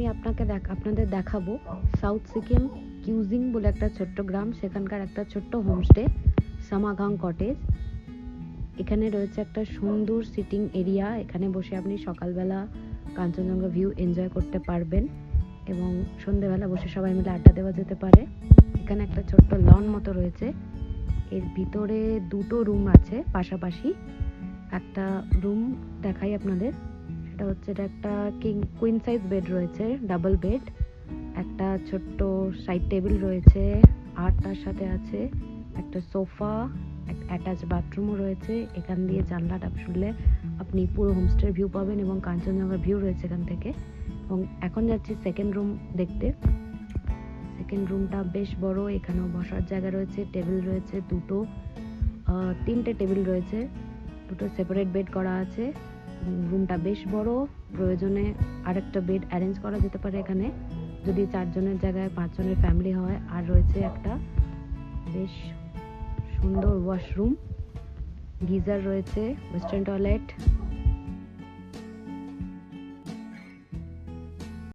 আমি আপনাদের দেখাবো সাউথ সিকিম কিউজিং বলে একটা ছোট্ট গ্রাম, সেখানকার একটা ছোট্ট হোমস্টে সামাগাং কটেজ। এখানে রয়েছে একটা সুন্দর সিটিং এরিয়া, এখানে বসে আপনি সকালবেলা কাঞ্চনজঙ্ঘা ভিউ এনজয় করতে পারবেন এবং সন্ধ্যেবেলা বসে সবাই মিলে আড্ডা দেওয়া যেতে পারে। এখানে একটা ছোট্ট লন মতো রয়েছে, এর ভিতরে দুটো রুম আছে পাশাপাশি। একটা রুম দেখাই আপনাদের, সেটা হচ্ছে এটা একটা কুইন সাইজ বেড রয়েছে, ডাবল বেড, একটা ছোট্ট সাইড টেবিল রয়েছে, আর তার সাথে আছে একটা সোফা, অ্যাটাচ বাথরুমও রয়েছে। এখান দিয়ে জানলাটা শুনলে আপনি পুরো হোমস্টের ভিউ পাবেন এবং কাঞ্চনজঙ্ঘার ভিউ রয়েছে এখান থেকে। এবং এখন যাচ্ছি সেকেন্ড রুম দেখতে। সেকেন্ড রুমটা বেশ বড়, এখানেও বসার জায়গা রয়েছে, টেবিল রয়েছে দুটো, তিনটে টেবিল রয়েছে, দুটো সেপারেট বেড করা আছে। রুমটা বেশ বড়, প্রয়োজনে আরেকটা বেড অ্যারেঞ্জ করা যেতে পারে এখানে যদি 4 জনের জায়গায় 5 জনের ফ্যামিলি হয়। আর রয়েছে একটা বেশ সুন্দর ওয়াশরুম, গিজার রয়েছে, ওয়েস্টার্ন টয়লেট,